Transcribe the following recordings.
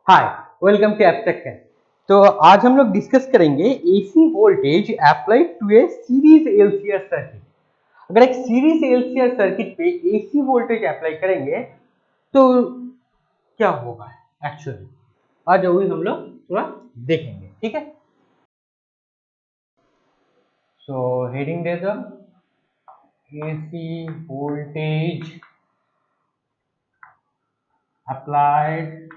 Hi, welcome to abstract can. तो आज हम लोग डिस्कस करेंगे AC voltage applied to a series LCR circuit. अगर एक सीरीज एलसीआर सर्किट पे एसी वोल्टेज अप्लाई करेंगे तो क्या होगा एक्चुअली, आज वही हम लोग थोड़ा देखेंगे। ठीक है, सो हेडिंग दे दो AC voltage applied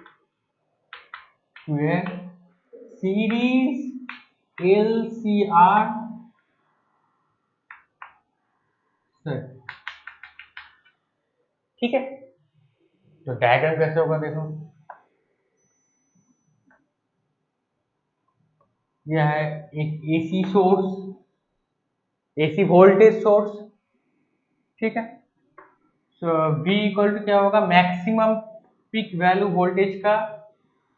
to a series LCR circuit. ठीक है, तो डायग्राम कैसे होगा देखो, यह है एक AC source, AC voltage source. ठीक है, सो V इक्वल टू क्या होगा, मैक्सिमम पीक वैल्यू वोल्टेज का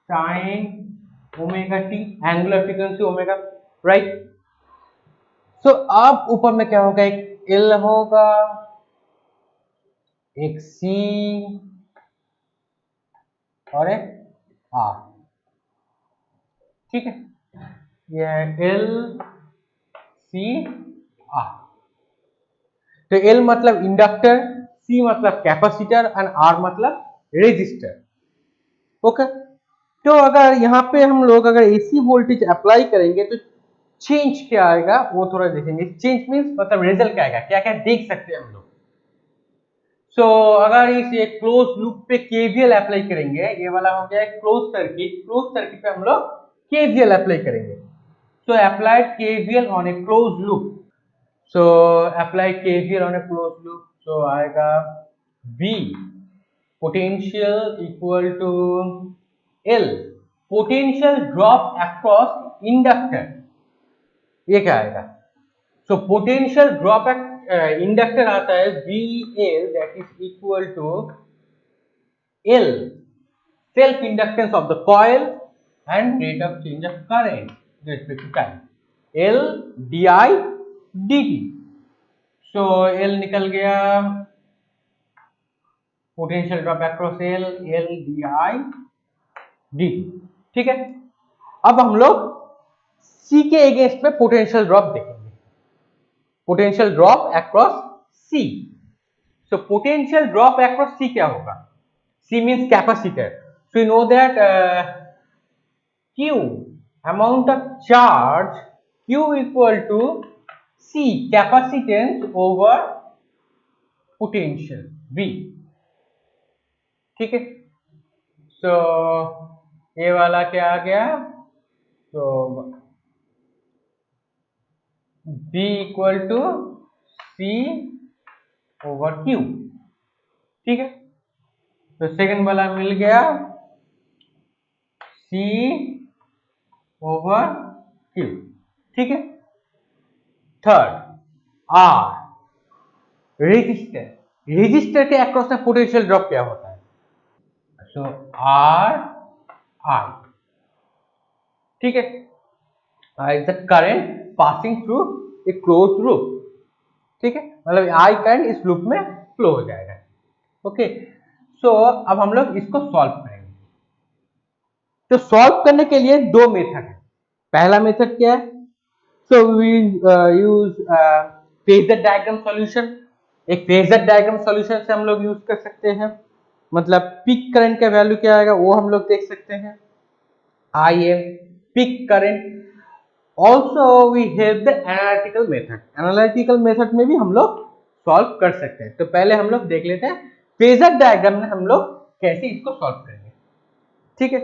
sine omega T, angular frequency omega, right. So अब ऊपर में क्या होगा, एक L होगा, एक C और एक R। ठीक है, यह L C R। तो L मतलब इंडक्टर, C मतलब कैपेसिटर एंड R मतलब रेजिस्टर। ओके, तो अगर यहाँ पे हम लोग अगर एसी वोल्टेज अप्लाई करेंगे तो चेंज क्या आएगा वो थोड़ा देखेंगे। चेंज मींस मतलब रिजल्ट क्या आएगा, क्या क्या देख सकते हैं हम लोग। सो अगर इस एक क्लोज लूप पे केवीएल अप्लाई करेंगे, ये वाला हो गया क्लोज सर्किट, क्लोज सर्किट पे हम लोग केवीएल अप्लाई करेंगे। So applied KVL on a close loop, so apply KVL on a closed loop, so आएगा V potential equal to L potential drop across inductor। ये क्या आएगा, so potential drop इंडक्टर आता है VL that is equal to L self inductance of the coil and rate of change of current with respect to time, L di dt। So L निकल गया, potential drop across L d I d. ठीक है, अब हम लोग C के against में potential drop देखेंगे, potential drop across C। So potential drop across C क्या होगा, C means capacitor. So you know that Q amount of charge Q equal to C capacitance over potential V। ठीक है, सो ये वाला क्या आ गया, तो B equal to C over Q। ठीक है, तो सेकंड वाला मिल गया C ओवर Q। ठीक है, थर्ड R रेजिस्टर, रेजिस्टर के अक्रॉस में पोटेंशियल ड्रॉप क्या होता है, सो R I। ठीक है, is the current passing through a close loop. ठीक है, मतलब आई करंट इस लूप में फ्लो हो जाएगा। ओके, सो अब हम लोग इसको सॉल्व करेंगे। तो सॉल्व करने के लिए दो मेथड है। पहला मेथड क्या है, so we use phasor diagram solution. एक फेजर डायग्राम सॉल्यूशन से हम लोग यूज कर सकते हैं, मतलब पीक करंट का वैल्यू क्या आएगा वो हम लोग देख सकते हैं, I M peak current. Also we have the analytical method, analytical method में भी हम लोग सॉल्व कर सकते हैं। तो पहले हम लोग देख लेते हैं फेजर डायग्राम में हम लोग कैसे इसको सॉल्व करेंगे। ठीक है,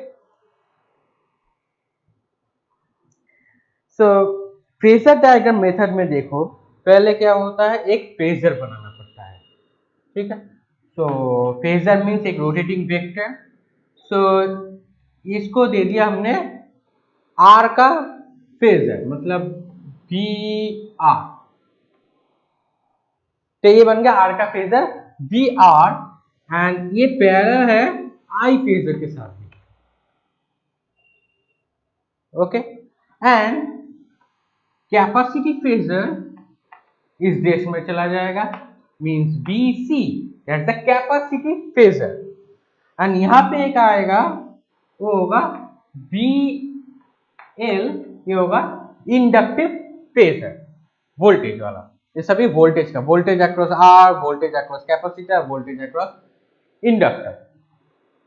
सो फेजर डायग्राम मेथड में देखो, पहले क्या होता है, एक फेजर बनाना पड़ता है। ठीक है, सो फेजर मीन्स एक रोटेटिंग वेक्टर। सो इसको दे दिया हमने आर का फेजर, मतलब वी आर। तो ये बन गया आर का फेजर वी आर, एंड ये पैरेलल है आई फेजर के साथ भी। ओके, एंड कैपेसिटी फेजर इस देश में चला जाएगा, means B C, that's the capacity phasor. And यहां पे एक आएगा वो होगा बी एल, ये होगा इंडक्टिव फेज है, वोल्टेज वाला। ये सभी वोल्टेज का, voltage across R, voltage across capacitor, voltage across inductor.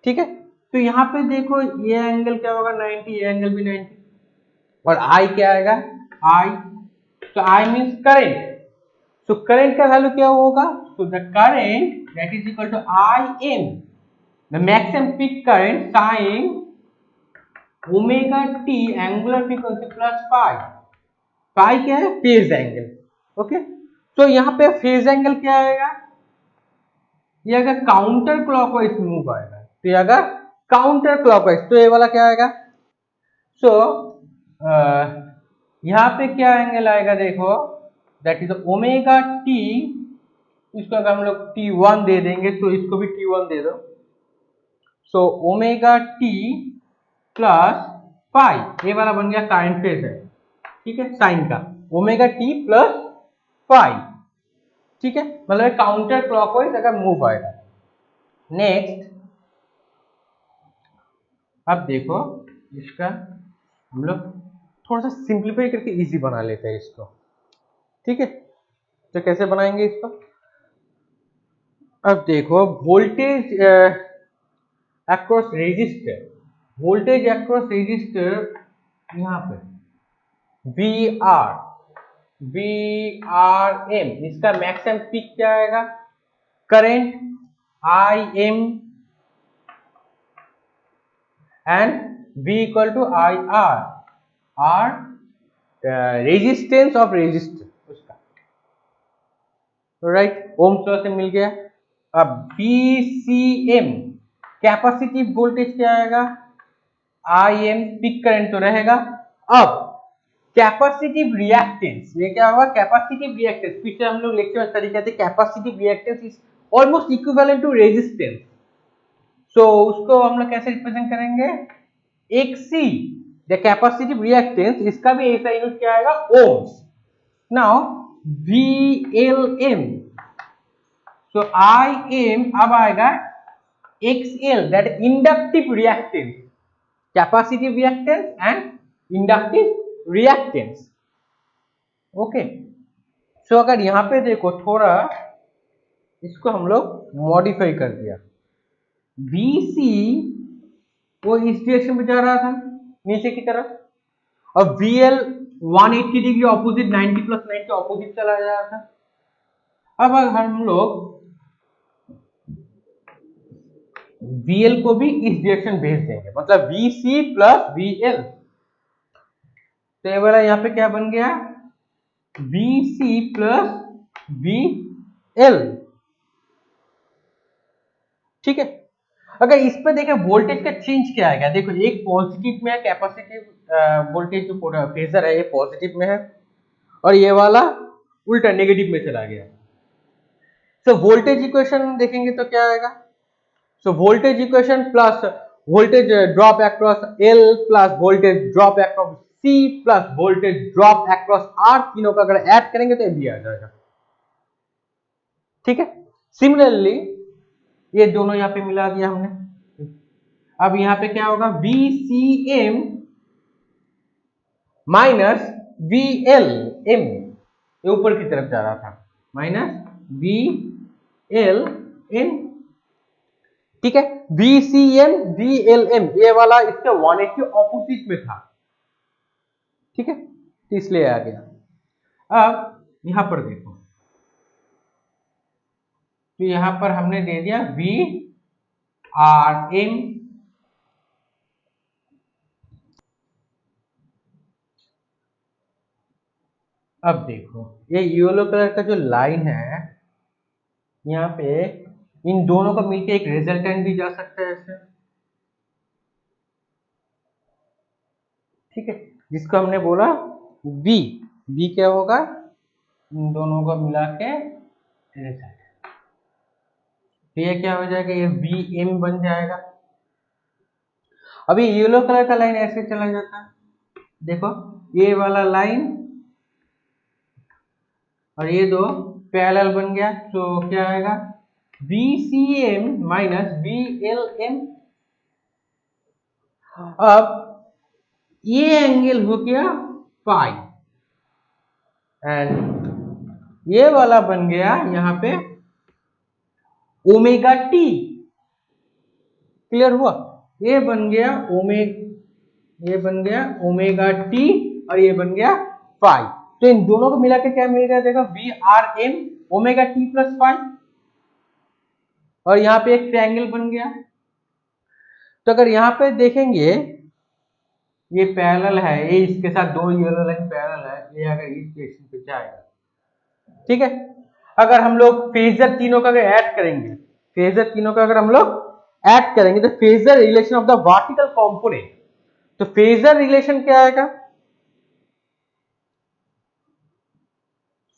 ठीक है, तो यहाँ पे देखो ये एंगल क्या होगा 90, ये एंगल भी 90, और आई क्या आएगा आई, तो I means current. So current का वैल्यू क्या होगा, so the current that is equal to I M, the maximum peak current sine omega T angular frequency plus pi. Pi क्या है, फेज एंगल। ओके, तो यहाँ पे phase angle क्या आएगा, ये अगर काउंटर क्लॉकवाइज मूव आएगा, तो ये अगर काउंटर क्लॉकवाइज, तो ये वाला क्या आएगा। सो यहाँ पे क्या एंगल आएगा देखो, दैट इज ओमेगा टी, इसको अगर हम लोग T1 दे देंगे तो इसको भी T1 दे दो। सो ओमेगा टी प्लस पाई, ये वाला बन गया करंट फेज है, ठीक है, साइन का ओमेगा टी प्लस पाई। ठीक है, मतलब काउंटर क्लॉकवाइज अगर मूव आएगा। नेक्स्ट अब देखो इसका हम लोग थोड़ा सा सिंप्लीफाई करके इजी बना लेते हैं इसको। ठीक है, तो कैसे बनाएंगे इसको, अब देखो voltage across resistor, voltage across resistor यहाँ पे वी आर एम, इसका मैक्सिमम पीक क्या आएगा, current I M and V equal to I R resistance of resistor उसका, राइट, ओम्स लॉ से मिल गया। अब VCM कैपेसिटिव वोल्टेज क्या आएगा, IM पीक करंट तो रहेगा। अब कैपेसिटिव रिएक्टेंस, ये क्या होगा, कैपेसिटिव रिएक्टेंस, पीछे हम लोग लेक्चर में तरीके थे, capacitive reactance is almost equivalent to resistance. So उसको हम लोग कैसे रिप्रेजेंट करेंगे, एक सी द कैपेसिटिव रिएक्टेंस, इसका भी ऐसा यूज किया आएगा ohms. Now VLM, so IM अब आएगा XL, that inductive reactance, capacitive reactance and inductive reactance. Okay, so अगर यहाँ पे देखो थोड़ा इसको हम लोग मॉडिफाई कर दिया, VC वो इस डायरेक्शन में जा रहा था नीचे की तरफ, और VL 180 degree opposite, 90 plus 90 opposite चला जा रहा था। अब अगर हम लोग VL को भी इस डायरेक्शन भेज देंगे, मतलब VC प्लस VL, तो ये वाला यहाँ पे क्या बन गया, VC प्लस VL। ठीक है, अगर इस पे देखें वोल्टेज का चेंज क्या आएगा, देखो एक पॉजिटिव में है, कैपेसिटिव वोल्टेज जो फेजर है ये पॉजिटिव में है, और ये वाला उल्टा नेगेटिव में चला गया। सो वोल्टेज इक्वेशन देखेंगे तो क्या आएगा, so voltage equation plus voltage drop across L plus voltage drop across C plus voltage drop across R, तीनों का अगर ऐड करेंगे तो ये भी आ जाएगा। ठीक है, सिमिलरली ये दोनों यहाँ पे मिला दिया हमने। अब यहाँ पे क्या होगा, VCM माइनस VLM, ये ऊपर की तरफ जा रहा था, माइनस VLM। ठीक है, VCM VLM ये वाला इसके 180 ऑपोजिट में था। ठीक है, तो इसलिए आ गया। अब यहां पर देखो, तो यहां पर हमने दे दिया VRM, अब देखो ये येलो कलर का जो लाइन है यहाँ पे, इन दोनों का मिलके एक रिजल्टेंट भी जा सकता है ऐसे। ठीक है, जिसको हमने बोला V क्या होगा, इन दोनों को मिला के रिजल्ट, तो ये क्या हो जाएगा, ये VM बन जाएगा। अभी येलो कलर का लाइन ऐसे चला जाता है, देखो ये वाला लाइन और ये दो पैरेलल बन गया, तो क्या आएगा, VCM माइनस VLM। अब ये एंगल हो गया पाई एंड ये वाला बन गया यहाँ पे ओमेगा टी। क्लियर हुआ? ये बन गया ओमेगा टी और ये बन गया पाई। तो इन दोनों को मिला के क्या मिल गया? देखो V R M omega T plus pi और यहाँ पे एक ट्रायंगल बन गया। तो अगर यहाँ पे देखेंगे ये पैरेलल है, ये इसके साथ दो येलो लाइन पैरेलल है, ये अगर इस डायरेक्शन पे जाएगा, ठीक है। अगर हम लोग फेजर तीनों का अगर ऐड करेंगे, अगर हम लोग ऐड करेंगे तो phasor relation of the vertical component, तो फेजर रिलेशन क्या आएगा?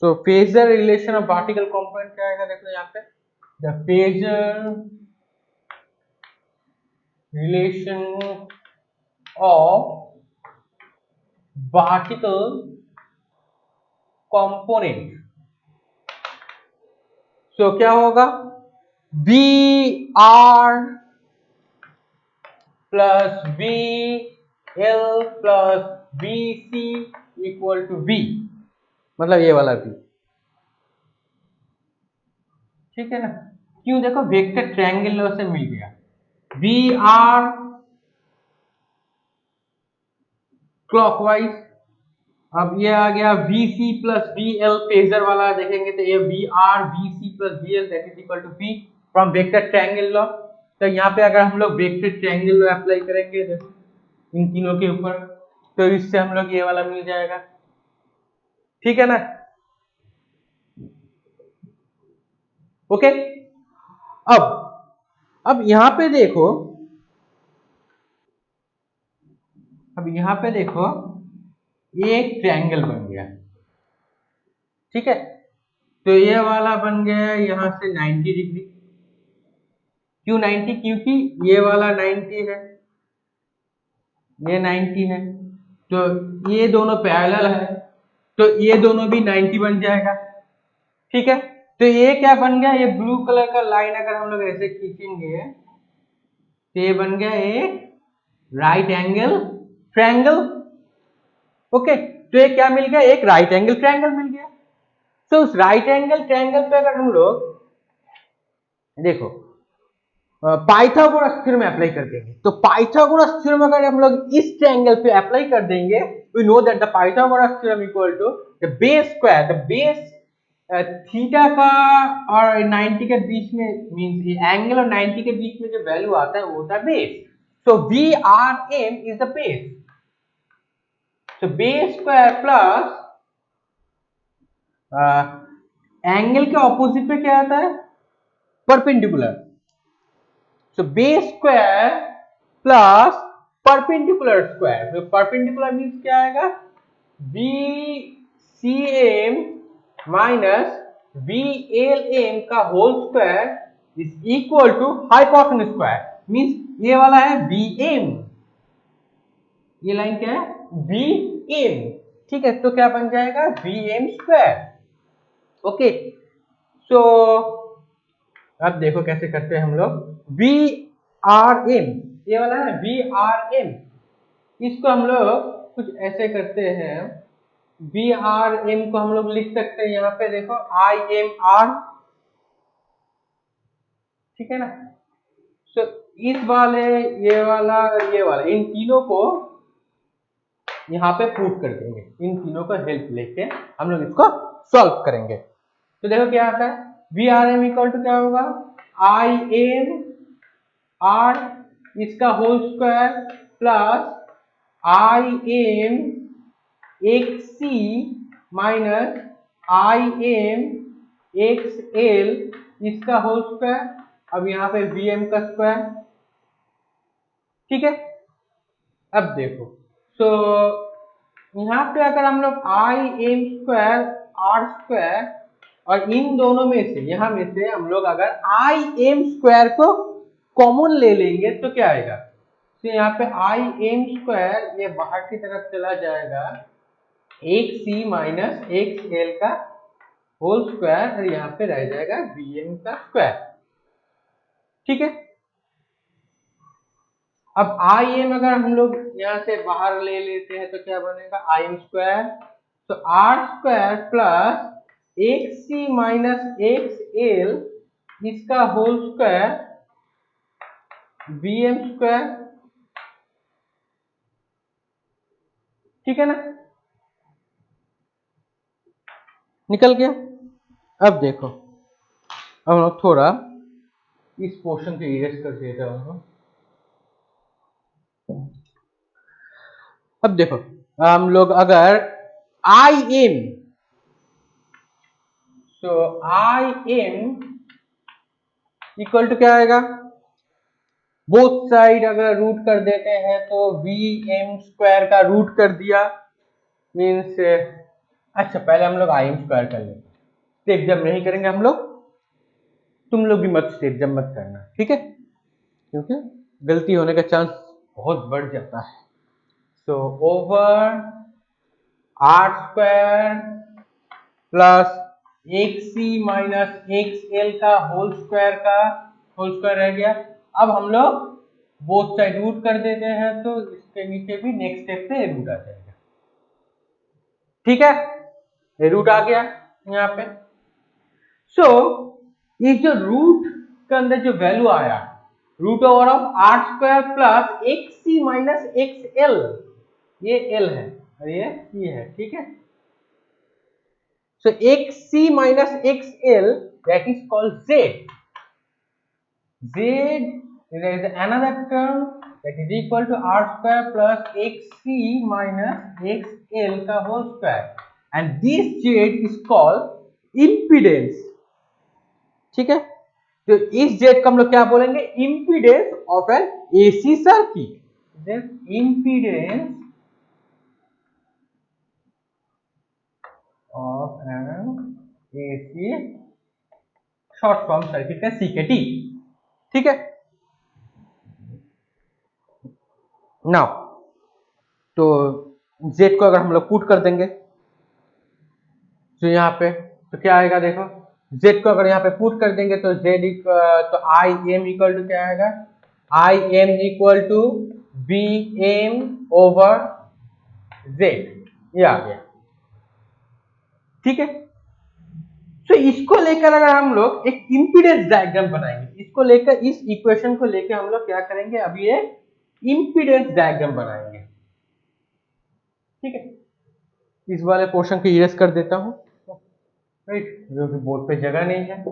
तो phasor relation of vertical component क्या आएगा? देखो यहाँ पे the phasor relation of vertical component, so क्या होगा? B R plus B L plus B C equal to B, मतलब ये वाला बी, ठीक है ना। क्यों? देखो वेक्टर ट्रायंगल से मिल गया बी आर क्लॉकवाइज। अब ये आ गया V C plus B L, phasor वाला देखेंगे तो ये V R V C plus B L that is equal to B from vector triangle law. तो यहाँ पे अगर हम लोग वेक्टर ट्रायंगल लॉ अप्लाई करेंगे इन तीनों के ऊपर, तो इससे हम लोग ये वाला मिल जाएगा, ठीक है ना। ओके। अब यहाँ पे देखो, ये एक ट्रायंगल बन गया, ठीक है। तो ये वाला बन गया यहाँ से 90 डिग्री। क्यों 90? क्योंकि ये वाला 90 है, ये 90 है, तो ये दोनों पैरेलल है, तो ये दोनों भी 90 बन जाएगा, ठीक है। तो ये क्या बन गया? ये ब्लू कलर का लाइन अगर हम लोग ऐसे खींचेंगे तो ये बन गया एक राइट एंगल ट्रायंगल। ओके, तो ये क्या मिल गया? एक राइट एंगल ट्रायंगल मिल गया। तो उस राइट एंगल ट्रायंगल पे अगर हम लोग देखो पाइथागोरस थ्योरम अप्लाई कर देंगे, तो पाइथागोरस थ्योरम अगर हम लोग इस ट्रायंगल पे अप्लाई कर देंगे, we know that the Pythagoras theorem equal to the base square, the base theta का और 90 के बीच में, मींस ये एंगल और 90 के बीच में जो वैल्यू आता है वो होता है base. So V R M is the base, so base square plus angle के ऑपोजिट पे क्या आता है? Perpendicular. So base square plus perpendicular square, तो perpendicular means क्या आएगा? BCM minus BLM का whole square is equal to hypotenuse square, means ये वाला है BM, ये लाइन क्या है? BM, ठीक है। तो क्या बन जाएगा? BM square. ओके, सो अब देखो कैसे करते हैं हम लोग। वी आर एम, ये वाला है वी आर एम, इसको हम लोग कुछ ऐसे करते हैं। वी आर एम को हम लोग लिख सकते हैं यहाँ पे, देखो आई एम आर, ठीक है ना। सो इस वाले, ये वाला, इन तीनों को यहाँ पे पुट कर देंगे, इन तीनों को हेल्प लेके हम लोग इसको सॉल्व करेंगे। तो देखो क्या आता है? V R M equal to क्या होगा? आई एम आर इसका whole square plus I M X C minus I M X L इसका होल स्क्वायर, अब यहाँ पे वी एम का स्क्वायर, ठीक है। अब देखो, सो यहाँ पे अगर हम लोग I M square R square और इन दोनों में से, यहाँ में से हम लोग अगर आई एम स्क्वायर को कॉमन ले लेंगे तो क्या आएगा? तो यहाँ पे आई एम स्क्वायर ये बाहर की तरफ चला जाएगा, x C minus X L का होल स्क्वायर और यहाँ पे रह जाएगा वी एम का स्क्वायर, ठीक है। अब आई एम अगर हम लोग यहाँ से बाहर ले लेते हैं तो क्या बनेगा, आई एम स्क्वायर, तो R square plus X C minus X L इसका whole square B M square, ठीक है ना, निकल गया। अब देखो, अब हम लोग थोड़ा इस पोर्शन को इरेज कर देता हूँ। अब देखो हम लोग अगर आई एम, तो आई एम इक्वल टू क्या आएगा, बोथ साइड अगर रूट कर देते हैं तो वी एम स्क्वायर का रूट कर दिया, मीन्स, अच्छा पहले हम लोग आई एम स्क्वायर कर लेंगे, स्टेप जब नहीं करेंगे हम लोग, तुम लोग भी मत स्टेप जब मत करना, ठीक है, क्योंकि गलती होने का चांस बहुत बढ़ जाता है। So over R square plus X C minus X L का होल स्क्वायर रह गया। अब हम लोग बोथ साइड रूट कर देते हैं तो इसके नीचे भी नेक्स्ट स्टेप पे रूट आ जाएगा, ठीक है, ये रूट आ गया यहाँ पे। सो इस जो रूट के अंदर जो वैल्यू आया, root over of R square plus X C minus X L, ये एल है और ये सी है, ठीक है। So xc minus xl, that is called z. Z is another term that is equal to r square plus xc minus xl का whole square, and this z is called impedance, ठीक है। तो इस z को हम लोग क्या बोलेंगे, impedance of an AC circuit, then impedance of an AC short form circuit का सीकेटी, ठीक है। नाउ तो z को अगर हम लोग पुट कर देंगे तो यहाँ पे तो क्या आएगा, देखो z को अगर यहाँ पे पुट कर देंगे तो तो आई एम इक्वल टू क्या आएगा, I M equal to B M over z, ये आ गया, ठीक है। तो इसको लेकर अगर हम लोग एक इंपीडेंस डायग्राम बनाएंगे, इसको लेकर, इस इक्वेशन को लेकर हम लोग क्या करेंगे, अभी एक इंपीडेंस डायग्राम बनाएंगे, ठीक है। इस वाले पोर्शन को इरेज कर देता हूं, राइट, क्योंकि बोर्ड पे जगह नहीं है।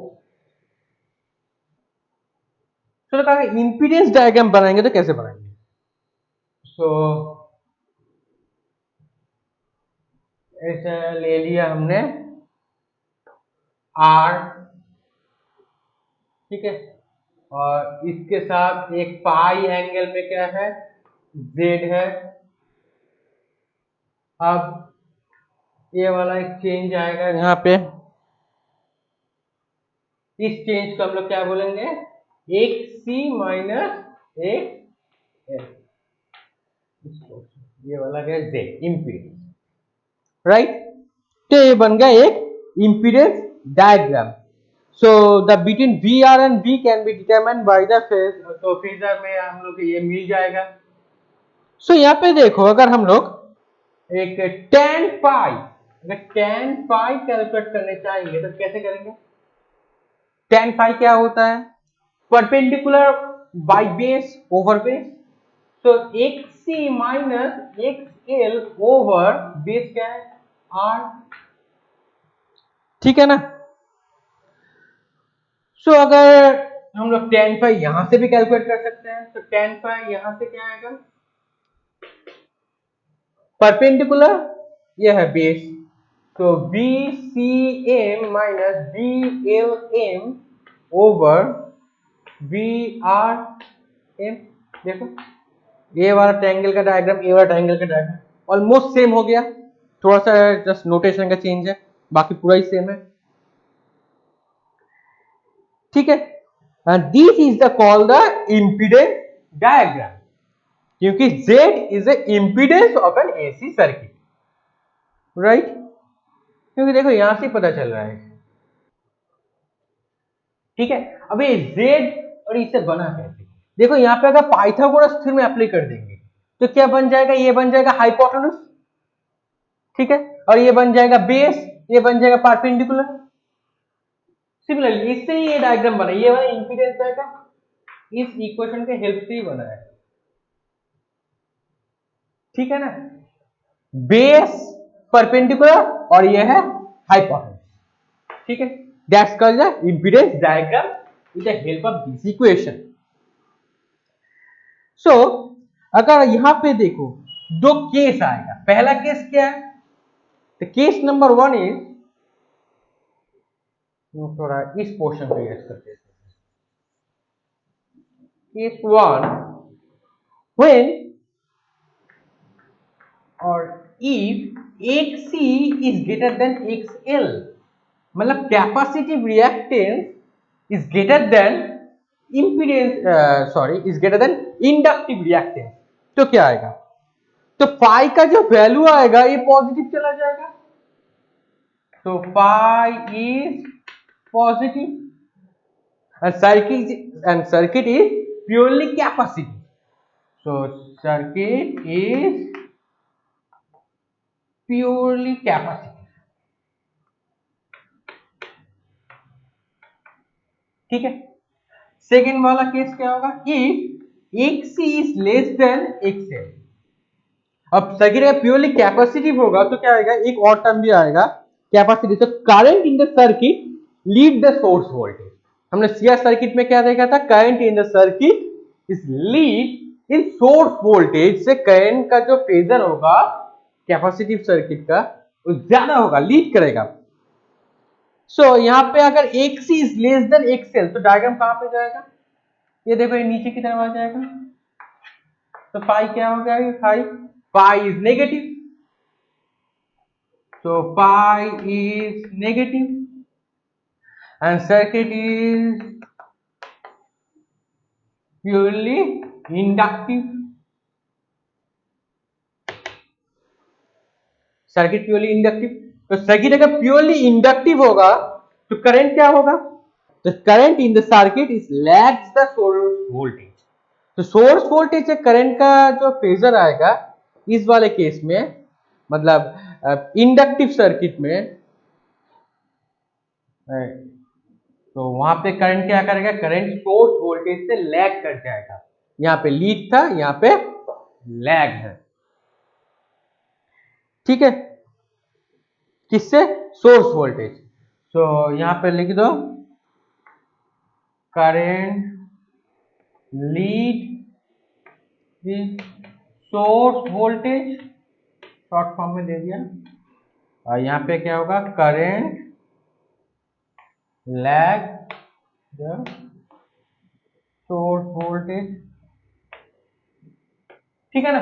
तो कहा इंपीडेंस डायग्राम बनाएंगे तो कैसे बनाएंगे, सो ऐसा ले लिया हमने आर, ठीक है, और इसके साथ एक पाई एंगल में क्या है, जेड है। अब ये वाला एक चेंज आएगा यहाँ पे, इस चेंज को हम लोग क्या बोलेंगे, एक सी माइनस एक एल, ये वाला क्या, जेड इंपीडेंस, राइट। तो ये बन गया एक impedance diagram. So the between V R and V can be determined by the phase, तो फेजर में हम लोग ये मिल जाएगा। सो यहाँ पे देखो, अगर हम लोग एक tan पाई, अगर tan पाई कैलकुलेट करने चाहेंगे तो कैसे करेंगे, tan पाई क्या होता है, perpendicular by base over base, तो xc minus xl over base क्या है, r, ठीक है ना। सो अगर हम लोग tan पाई यहां से भी कैलकुलेट कर सकते हैं, तो tan पाई यहां से क्या आएगा, परपेंडिकुलर, यह है बेस, तो B C M minus B L M over B R M. देखो ये वाला ट्रायंगल का डायग्राम, ये वाला ट्रायंगल का डायग्राम ऑलमोस्ट सेम हो गया, थोड़ा सा जस्ट नोटेशन का चेंज है, बाकी पूरा ही सेम है, ठीक है। And this is the call the impedance diagram, क्योंकि Z is a impedance of N AC circuit, right, क्योंकि देखो यहां से पता चल रहा है, ठीक है। अब ये Z और इससे बना कैसे, देखो यहाँ पे अगर पाइथागोरस थ्योरम में अप्लाई कर देंगे तो क्या बन जाएगा, ये बन जाएगा हाइपोटेन्यूज, ठीक है, और ये बन जाएगा बेस, ये बन जाएगा परपेंडिकुलर। सिमिलरली इससे ये डायग्राम बना, ये वाला इंपीडेंस जाएगा इस इक्वेशन के हेल्प से ही बना है, ठीक है ना, बेस परपेंडिकुलर और ये है हाइपोटेन्यूज, ठीक है, that's called the impedance diagram with the help of this equation. So अगर यहां पे देखो दो केस आएगा, पहला केस क्या है, तो केस नंबर 1 इज, थोड़ा इस पोर्शन को यूज करते हैं, केस 1 व्हेन और if XC is greater than XL, मतलब capacitive reactance is greater than impedance, is greater than inductive reactance, तो क्या आएगा, तो फाई का जो वैल्यू आएगा ये पॉजिटिव चला जाएगा, तो phi is positive and circuit is purely capacitive, so circuit is purely capacitive, ठीक है। सेकेंड वाला केस क्या होगा, if XC is less than XL, अब सर्किट का प्योरली कैपेसिटिव होगा तो क्या आएगा, एक और टर्म भी आएगा कैपेसिटी, तो current in the circuit lead the source voltage, हमने सीआर सर्किट में क्या देखा था, current in the circuit is lead in source voltage, से करंट का जो फेजर होगा कैपेसिटिव सर्किट का वो ज्यादा होगा, लीड करेगा। सो यहाँ पे अगर XC is less than XL तो डायग्राम कहां पे जाएगा, ये देखो ये नीचे की तरफ आ जाएगा, तो फाई क्या हो जाएगा, phi is negative, so pi is negative and circuit is purely inductive, circuit purely inductive, तो सर्किट अगर प्योरली इंडक्टिव होगा तो करंट क्या होगा, तो current in the circuit is lags the source voltage, तो सोर्स वोल्टेज से करंट का जो फेजर आएगा इस वाले केस में, मतलब इंडक्टिव सर्किट में, तो वहां पे करंट क्या करेगा, करंट सोर्स वोल्टेज से लैग कर जाएगा, यहाँ पे लीड था यहाँ पे लैग है, ठीक है, किससे, सोर्स वोल्टेज, तो यहाँ पे लिख दो current lead source voltage, short form में दे दिया, और यहाँ पे क्या होगा, current lag the source voltage, ठीक है ना।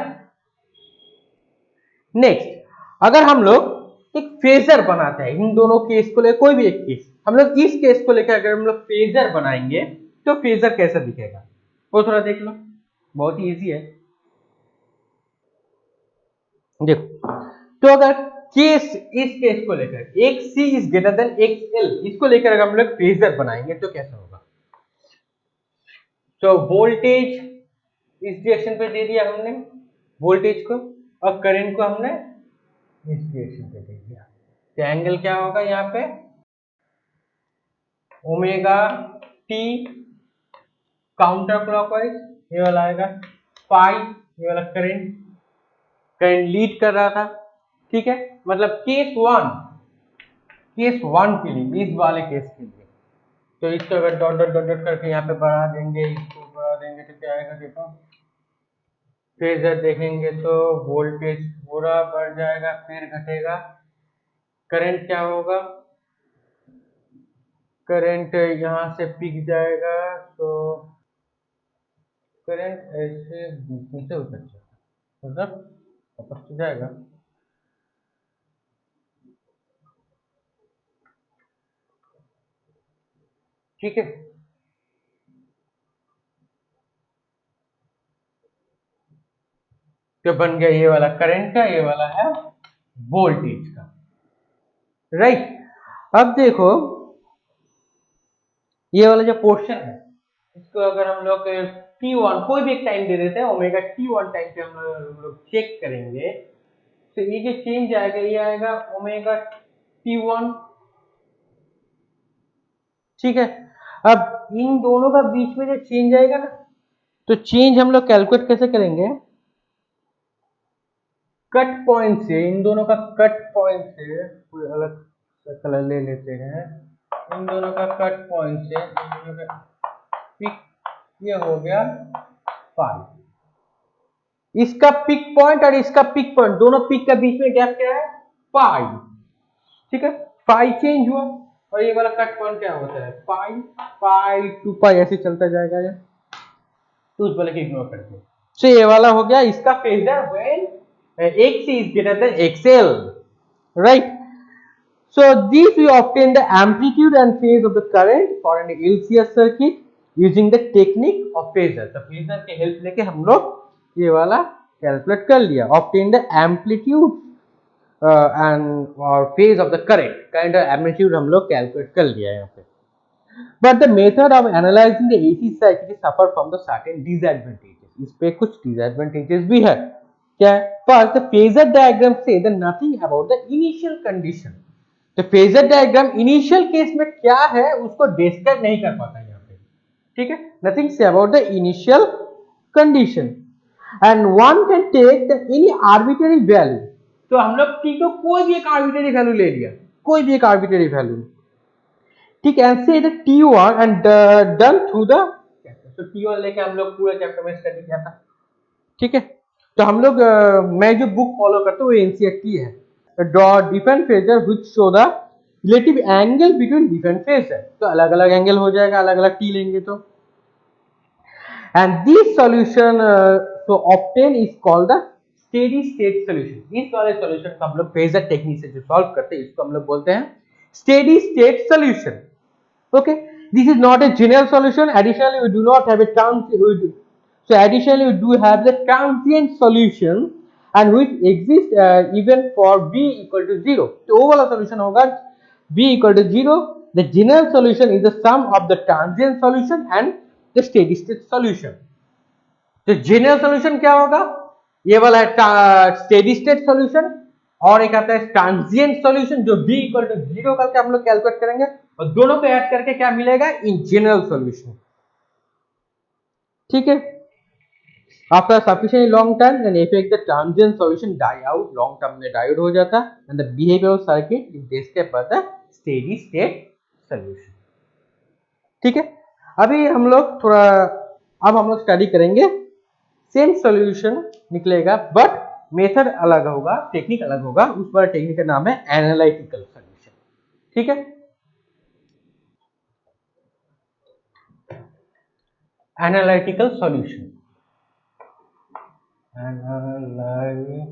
नेक्स्ट अगर हम लोग एक फेजर बनाते हैं, इन दोनों केस को लेकर कोई भी एक केस, हम लोग इस केस को लेकर अगर हम लोग फेजर बनाएंगे तो फेजर कैसा दिखेगा वो थोड़ा देख लो, बहुत ही इजी है, देखो, तो अगर केस इस केस को लेकर XC is greater than XL, इसको लेकर अगर हम लोग फेजर बनाएंगे तो कैसा होगा, तो वोल्टेज इस डायरेक्शन पे दे दिया हमने वोल्टेज को, और करंट को हमने इस डायरेक्शन पे दे दिया, तो एंगल क्या होगा यहाँ पे, ओमेगा टी काउंटर क्लॉकवाइज, ये वाला आएगा पाई, ये वाला करंट लीड कर रहा था, ठीक है, मतलब केस वन के लिए, इस वाले केस के लिए, तो इसको अगर डॉट डॉट डॉट डॉट करके यहाँ पे बढ़ा देंगे, इसको बढ़ा देंगे तो क्या आएगा, देखो फेजर देखेंगे तो वोल्टेज पूरा बढ़ जाएगा फिर घटेगा, करंट क्या होगा, करंट यहाँ से पिक जाएगा, तो करंट ऐसे नीचे उतर जाएगा, मतलब वापस तो जाएगा, ठीक है, तो बन गया ये वाला करंट का, ये वाला है वोल्टेज का, राइट। अब देखो ये वाला जो पोर्शन है इसको अगर हम लोग t1 कोई भी एक टाइम दे देते हैं, ओमेगा t1 टाइम पे हम लोग चेक करेंगे तो ये जो चेंज आएगा ये आएगा ओमेगा t1। ठीक है, अब इन दोनों का बीच में जो चेंज आएगा ना, तो चेंज हम लोग कैलकुलेट कैसे करेंगे, कट पॉइंट से, इन दोनों का कट पॉइंट से, कोई अलग कलर ले लेते हैं, इन दोनों का कट पॉइंट से इन दोनों का पिक, ये हो गया पाई। इसका पिक पॉइंट और इसका पिक पॉइंट, दोनों पिक के बीच में गैप क्या है, पाई। ठीक है, पाई चेंज हुआ और ये वाला कट पॉइंट क्या होता है, पाई, पाई टू पाई ऐसे चलता जाएगा ये, तो उस वाले को इग्नोर करते हैं। तो ये वाला हो गया इसका phasor when XC is greater than XL, right? So these we obtain the amplitude and phase of the current for an LCR circuit using the technique of phasor। तो phasor के हेल्प लेके हम लोग ये वाला कैलकुलेट कर लिया, obtain the amplitude and or phase of the current, current और amplitude हम लोग कैलकुलेट कर लिया यहाँ पे। But the method of analyzing the AC circuit suffer from the certain disadvantages। इस पे कुछ disadvantages भी है। क्या है? First, the phasor diagram say the nothing about the initial condition। तो phasor diagram initial case में क्या है उसको describe नहीं कर पाता यहाँ पे। ठीक है, nothing say about the initial condition and one can take the any arbitrary value। तो हम लोग t को कोई भी एक arbitrary value ले लिया, कोई भी एक arbitrary value, ठीक है, and say the t1 and done through the, तो t1 लेके हम लोग पूरा चैप्टर में स्टडी किया था। ठीक है, तो हम लोग मैं जो बुक फॉलो करता हूँ वो एनसीईआरटी है। Draw different phasor which show the relative angle between different phasor. तो अलग अलग एंगल हो जाएगा, अलग अलग टी लेंगे तो। एंड दिस सॉल्यूशन तो obtain is called the steady state solution. इस वाले सॉल्यूशन को हम लोग फेजर टेक्निक से जो सॉल्व करते हैं इसको हम लोग बोलते हैं steady state solution. Okay, this is not a general solution, additionally we do not have a transient, so additionally we do have the transient solution and which exists even for v equal to 0। तो वो वाला solution होगा v equal to 0। the general solution is the sum of the transient solution and the steady state solution। तो general solution क्या होगा, ये वाला है steady state solution, और एक आता है transient solution जो v equal to 0 करके हम लोग कैलकुलेट करेंगे और दोनों को ऐड करके क्या मिलेगा, in general solution। ठीक है, after sufficiently long time then effect the transient solution die out, long term में diode हो जाता and the behavior of circuit is described by the steady state solution। ठीक है, अभी हम लोग थोड़ा, अब हम लोग स्टडी करेंगे, सेम सॉल्यूशन निकलेगा बट मेथड अलग होगा, टेक्निक अलग होगा। उस वाला टेक्निक का नाम है एनालिटिकल सॉल्यूशन। ठीक है, एनालिटिकल सॉल्यूशन, एनालिटिकल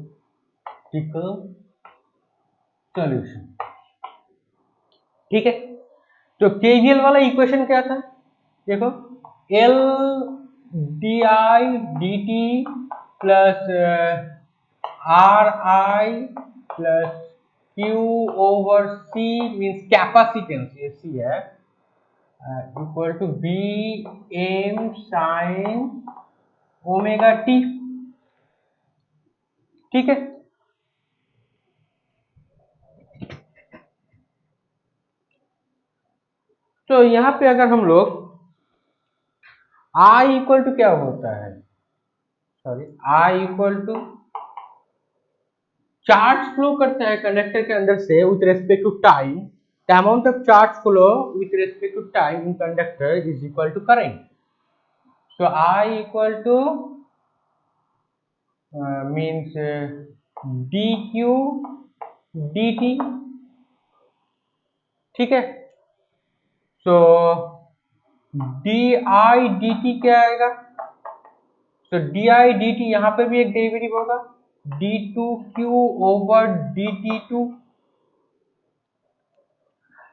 सॉल्यूशन। ठीक है, तो केवीएल वाला इक्वेशन क्या था, देखो L D I D T plus R I plus Q over C means capacitance, ये सी है, equal to B M sine omega T. ठीक है, तो यहां पे अगर हम लोग I इक्वल टू क्या होता है, sorry I equal to charge flow करता है कंडक्टर के अंदर से with respect to time, the amount of charge flow with respect to time in conductor is equal to current. So I equal to means D Q D T. ठीक है, so D I D T क्या आएगा, तो D I D T यहाँ पे भी एक derivative होगा d2q ओवर dt2।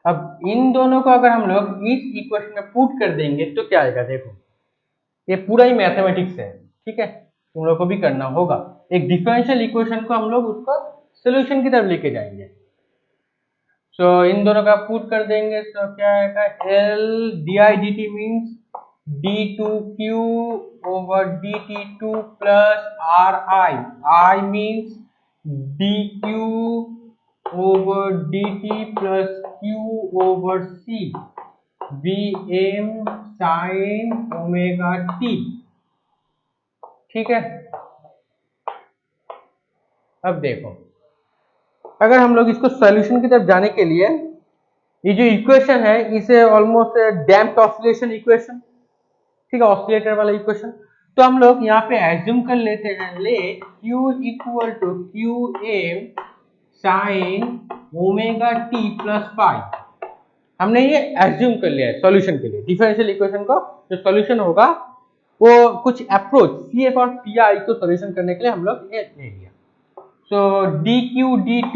अब इन दोनों को अगर हम लोग इस इक्वेशन में पुट कर देंगे तो क्या आएगा, देखो ये पूरा ही मैथमेटिक्स है। ठीक है, तुम लोग को भी करना होगा, एक डिफरेंशियल इक्वेशन को हम लोग उसको सोल्यूशन की तरफ लेके जाएंगे। सो इन दोनों का पुट कर देंगे तो क्या आएगा, L D I D T means d2q over dt2 plus ri. I means dq over dt plus q over c Vm sin omega t। ठीक है, अब देखो, अगर हम लोग इसको सॉल्यूशन की तरफ जाने के लिए, ये जो इक्वेशन है इसे ऑलमोस्ट डैम्प्ड ऑसिलेशन इक्वेशन, ठीक है, ऑसिलेटर वाला इक्वेशन, तो हम लोग यहाँ पे एज्यूम कर लेते हैं, let q equal to Q M sine omega T plus phi. हमने ये एज्यूम कर लिया है सॉल्यूशन के लिए। डिफरेंशियल इक्वेशन को जो सॉल्यूशन होगा वो कुछ अप्रोच CF और PI को सॉल्यूशन करने के लिए हम लोग ये ले लिया। सो dq dt,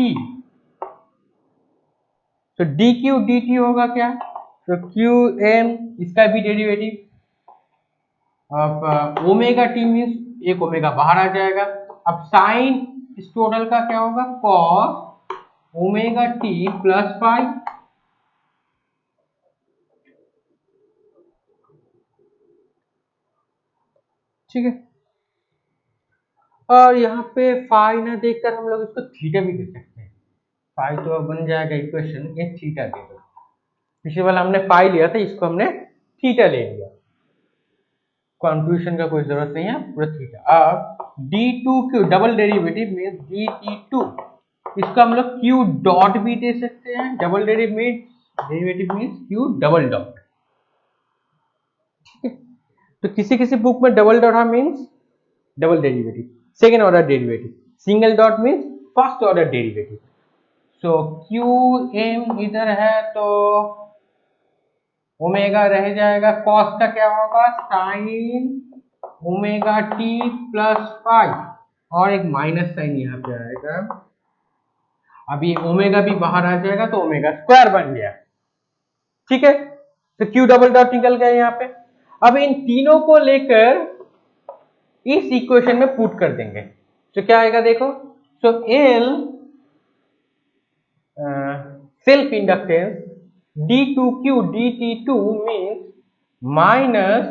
तो dq dt होगा क्या, तो qm इसका भी डेरिवेटिव, अब ओमेगा टी मीन्स एक ओमेगा बाहर आ जाएगा। अब साइन इस टोटल का क्या होगा, cos omega T plus five. ठीक है, और यहाँ पे फाई ना देखकर हम लोग इसको थीटा भी दे सकते हैं। फाई तो बन जाएगा इक्वेशन, ये थीटा दे दो। पिछले वाला हमने फाई लिया था, इसको हमने थीटा ले लिया, कंफ्यूजन का कोई जरूरत नहीं है, पूरा थीटा। अब d2q double derivative means dt2, इसको हम लोग q डॉट भी दे सकते हैं, double derivative means q double dot. ठीक है, तो किसी किसी बुक में double dot means double derivative, second order derivative, single dot means first order derivative. So qm इधर है तो ओमेगा रह जाएगा, कॉस का क्या होगा, sign omega T plus five, और एक माइनस साइन यहाँ पे आएगा। अब ये ओमेगा भी बाहर आ जाएगा तो ओमेगा स्क्वायर बन गया। ठीक है, तो क्यू डबल डॉट निकल गया यहाँ पे। अब इन तीनों को लेकर इस इक्वेशन में पुट कर देंगे, तो क्या आएगा देखो, so L self inductance d2q dt2 means minus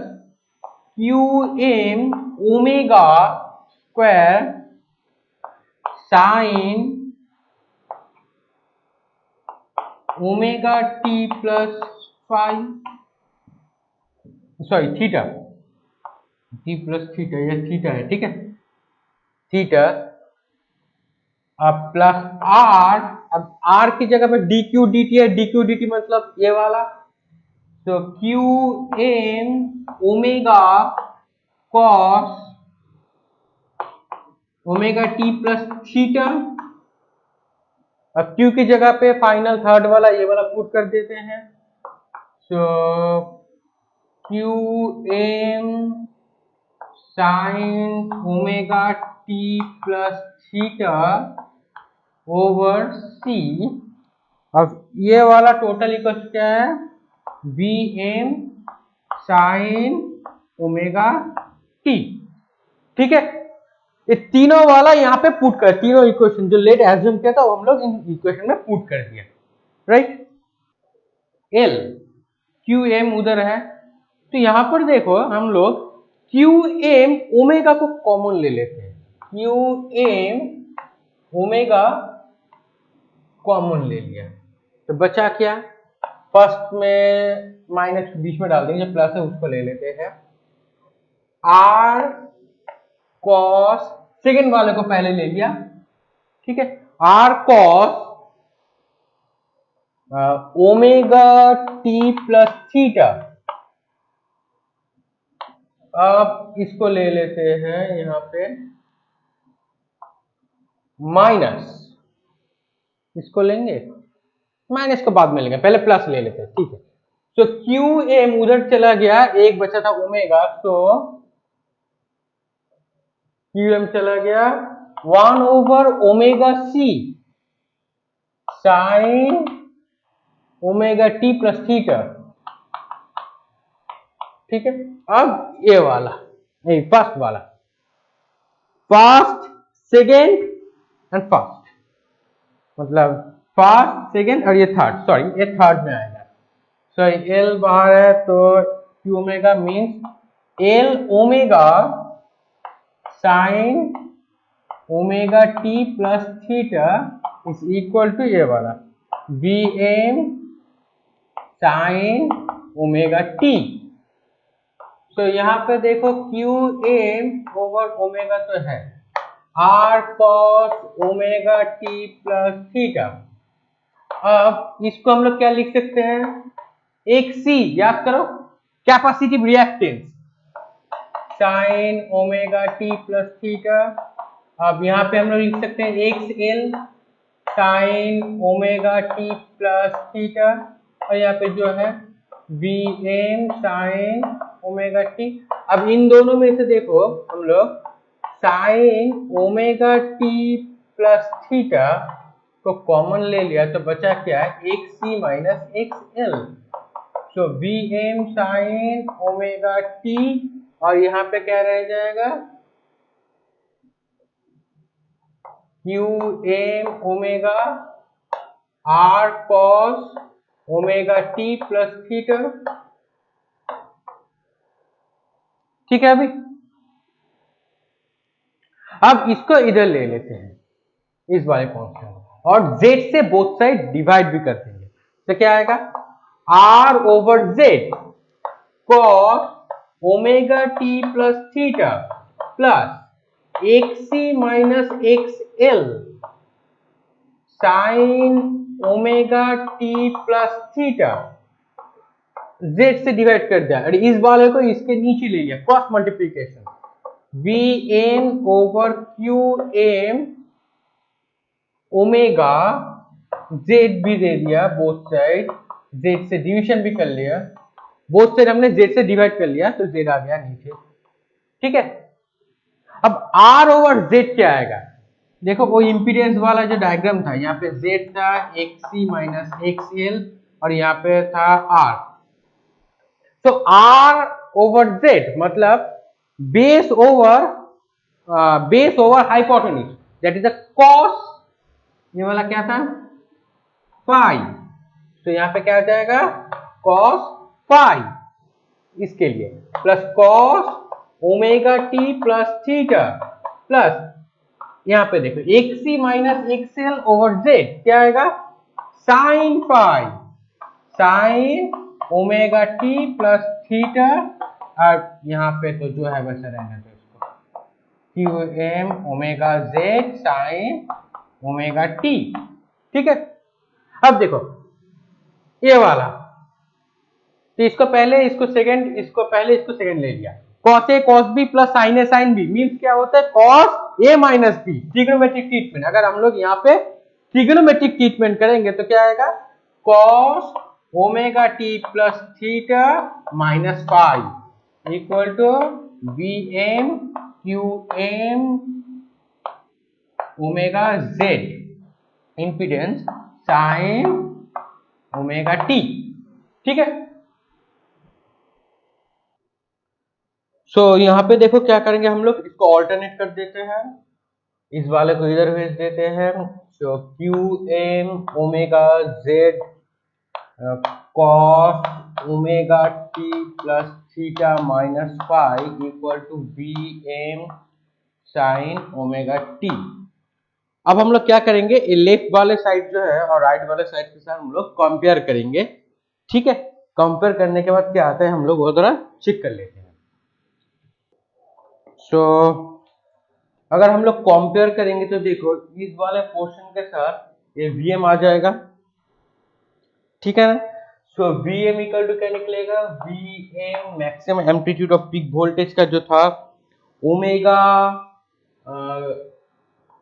qm omega square sine omega t plus five, sorry theta, t plus theta, यह थीटा है, ठीक है, थीटा, अब प्लस r, अब r की जगह पे dq dt है, dq dt मतलब ये वाला, तो qm omega cos omega t plus theta. अब q की जगह पे फाइनल थर्ड वाला ये वाला पुट कर देते हैं, so qm sign omega t plus theta over c। अब ये वाला टोटल इक्वल क्या है, Vm साइन ओमेगा t। ठीक है, ये तीनों वाला यहाँ पे पुट कर, तीनों इक्वेशन जो लेट एज्यूम किया था वो हम लोग इन इक्वेशन में पुट कर दिया, राइट। एल क्यू एम उधर है, तो यहां पर देखो हम लोग क्यू एम ओमेगा को कॉमन ले लेते हैं, क्यू एम ओमेगा कॉमन ले लिया, तो बचा क्या, फर्स्ट में माइनस बीच में डाल देंगे, जो प्लस है उसको ले लेते हैं, आर कॉस, सेकेंड वाले को पहले ले लिया, ठीक है, R cos omega T plus theta. अब इसको ले लेते हैं यहां पे माइनस, इसको लेंगे, माइनस को बाद में लेंगे, पहले प्लस ले लेते हैं, ठीक है। तो क्यू एम उधर चला गया, एक बचा था ओमेगा, तो क्यू एम चला गया 1 over omega C sine omega T plus theta. ठीक है, अब ये वाला नहीं, फर्स्ट वाला, फर्स्ट सेकेंड एंड फर्स्ट, मतलब फर्स्ट सेकेंड और ये थर्ड, सॉरी ये थर्ड में आएगा, सॉरी एल बाहर है तो Q omega means L omega sin omega t plus theta is equal to ये वाला Vm sin omega t। तो यहाँ पे देखो Qm ओवर ओमेगा तो है R cos omega t plus theta. अब इसको हम लोग क्या लिख सकते हैं, एक C याद करो, capacitive reactance sign omega t plus theta. अब यहाँ पे हम लोग लिख सकते हैं XL sign omega t plus theta, और यहाँ पे जो है Vm साइन ओमेगा t। अब इन दोनों में से देखो हम लोग sign omega t plus theta को कॉमन ले लिया तो बचा क्या है, XC माइनस XL। तो Vm साइन ओमेगा t और यहाँ पे क्या रह जाएगा Qm omega R cos omega t plus theta. ठीक है, अभी अब इसको इधर ले लेते हैं इस वाले कॉन्स्टेंट और z से बोथ साइड डिवाइड भी कर देंगे तो क्या आएगा R over z cos omega t plus theta plus XC minus XL sign omega t plus theta. z से डिवाइड कर दिया और इस वाले को इसके नीचे ले लिया, cross multiplication Vm over Qm omega z भी दे दिया बोथ साइड, z से डिवीजन भी कर लिया, बोथ साइड हमने z से डिवाइड कर लिया तो z आ गया नीचे। ठीक है, अब R ओवर z क्या आएगा, देखो वो इंपीडेंस वाला जो डायग्राम था, यहाँ पे z था XC माइनस XL और यहाँ पे था R। तो R ओवर z मतलब base over hypotenuse, that is the cos, ये वाला क्या था फाई, तो यहाँ पे क्या हो जाएगा कॉस फाई इसके लिए plus cos omega T plus theta plus यहाँ पे देखो XC minus XL over Z क्या आएगा sine phi sine omega T plus theta, और यहाँ पे तो जो है वैसे रहने दो इसको Qm omega Z sign omega T. ठीक है, अब देखो ये वाला, तो इसको पहले इसको सेकंड ले लिया, cos A cos B plus sin A sin B means क्या होता है cos A minus B, trigonometric treatment. अगर हम लोग यहाँ पे ट्रिग्नोमेट्रिक ट्रीटमेंट करेंगे तो क्या आएगा cos omega T plus theta minus phi equal to Vm Qm omega Z impedance sine omega T. ठीक है, सो यहाँ पे देखो क्या करेंगे हम लोग, इसको ऑल्टरनेट कर देते हैं, इस वाले को इधर भेज देते हैं। So Qm omega Z cos omega t plus theta minus phi equal to Vm sine omega t। अब हम लोग क्या करेंगे, ये लेफ्ट वाले साइड जो है और राइट वाले साइड के साथ हम लोग कंपेयर करेंगे। ठीक है, कंपेयर करने के बाद क्या आता है हम लोग वो जरा चेक कर लेते हैं। सो अगर हम लोग कंपेयर करेंगे तो देखो इस वाले पोर्शन के साथ ये Vm आ जाएगा। ठीक है ना, सो Vm इक्वल टू क्या निकलेगा, Vm maximum amplitude of peak voltage का जो था omega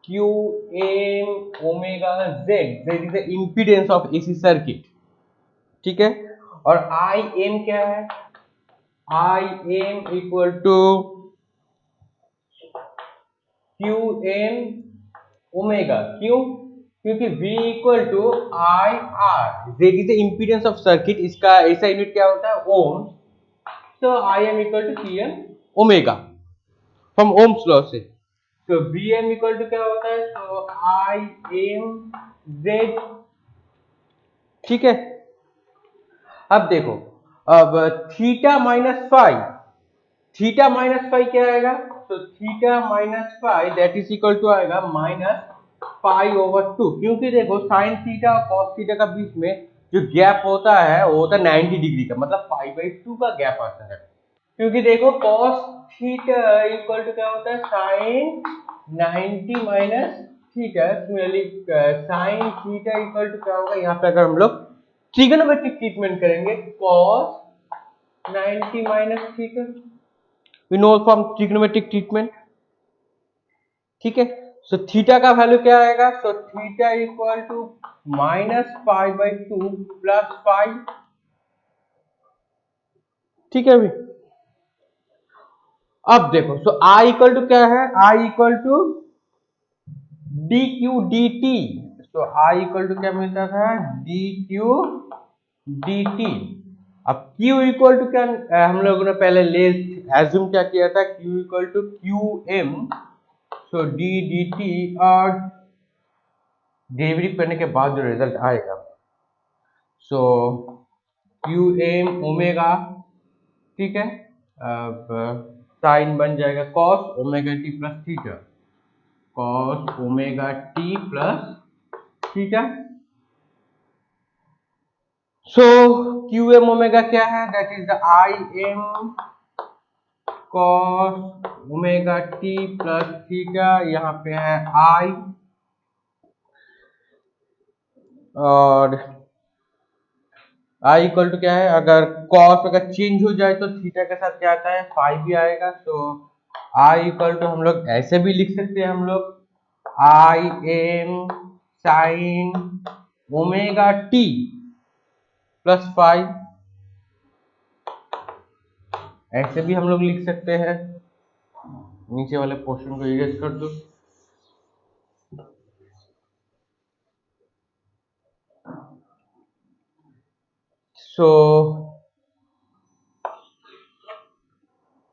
Qm omega Z, Z is the impedance of AC circuit. ठीक है, और Im क्या है, Im equal to Qm omega, क्यों, क्योंकि V equal to IR, Z is the impedance of circuit, इसका ऐसा यूनिट क्या होता है ओम, तो Im equal to Qm omega from ohm's law से। तो Vm इक्वल टू क्या होता है, तो Im Z। ठीक है, अब देखो अब theta minus phi, theta minus phi क्या आएगा, तो theta minus phi that is equal to आएगा -π/2, क्योंकि देखो साइन थीटा और कॉस थीटा का बीच में जो गैप होता है वो होता है 90 डिग्री का, मतलब π/2 का गैप आता है। क्योंकि देखो cos थीटा इक्वल टू क्या होता है, sine 90 minus theta, similarly sine theta equal to क्या होगा, यहाँ पे अगर हम लोग ट्रिग्नोमेट्रिक ट्रीटमेंट करेंगे cos 90 minus theta, we know from trigonometric treatment, ठीक है। सो थीटा का वैल्यू क्या आएगा, so theta equal to -π/2 plus five, ठीक है अभी। अब देखो सो आई इक्वल टू क्या है, I equal to D Q D T, तो आई इक्वल टू क्या मिलता था, डी क्यू डी टी। अब Q इक्वल टू क्या हम लोगों ने पहले ले एज्यूम क्या किया था, Q equal to Q M, so D D T, और डेरिवेटिव करने के बाद जो रिजल्ट आएगा, सो क्यू एम ओमेगा, ठीक है। अब साइन बन जाएगा cos omega T plus theta, cos omega T plus theta. So Q M omega क्या है, that is the I M cos omega T plus theta, यहाँ पे है आई, और आई इक्वल टू क्या है, अगर कॉस अगर चेंज हो जाए तो थीटा के साथ क्या आता है, फाइव भी आएगा। तो आई इक्वल टू हम लोग ऐसे भी लिख सकते हैं, हम लोग I M sine omega T plus five, ऐसे भी हम लोग लिख सकते हैं। नीचे वाले पोर्शन को इरेज कर दो। सो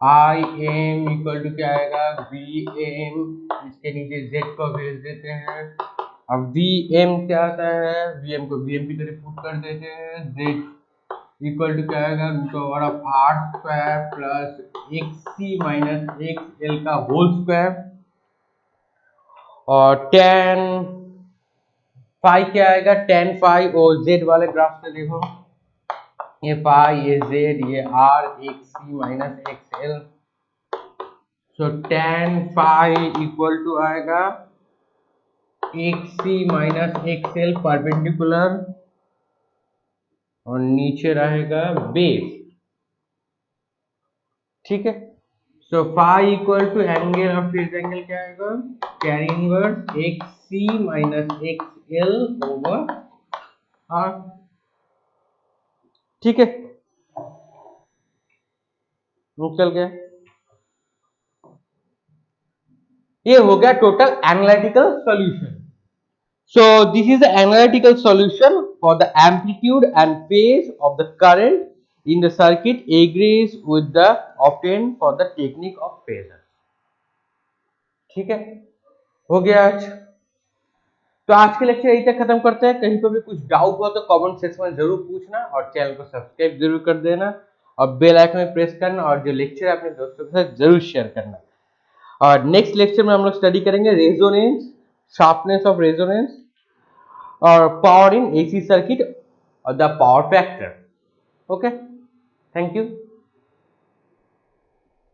आई एम इक्वल टू क्या आएगा, वी एम, इसके नीचे जेड को भेज देते हैं। अब वी एम क्या आता है, वी एम को वी एम की तरह पुट कर देते हैं, जेड इक्वल टू क्या आएगा, √r square plus X minus X L का होल स्क्वायर, और टेन फाइव क्या आएगा, टेन फाइव, और जेड वाले ग्राफ से देखो, ये पाई, ये जेड, ये R X C minus X L, सो टेन फाइव इक्वल टू आएगा X C minus X L perpendicular, और नीचे रहेगा बेस, ठीक है। So phi equal to angle of phase angle क्या आएगा, tan inverse X C minus X L over are, ठीक है, निकल गया। ये हो गया total analytical solution. So this is the analytical solution for the amplitude and phase of the current in the circuit agrees with the obtained for the technique of phasor, ठीक है, हो गया आज। तो आज के लेक्चर यही तक खत्म करते हैं। कहीं पर भी कुछ डाउट हुआ तो कमेंट सेक्शन में जरूर पूछना, और चैनल को सब्सक्राइब जरूर कर देना, और बेल आइकन में प्रेस करना, और जो लेक्चर है अपने दोस्तों के साथ जरूर शेयर करना। और नेक्स्ट लेक्चर में हम लोग स्टडी करेंगे रेजोनेंस, शार्पनेस ऑफ रेजोनेंस, और power in AC circuit, or the power factor. Okay, thank you.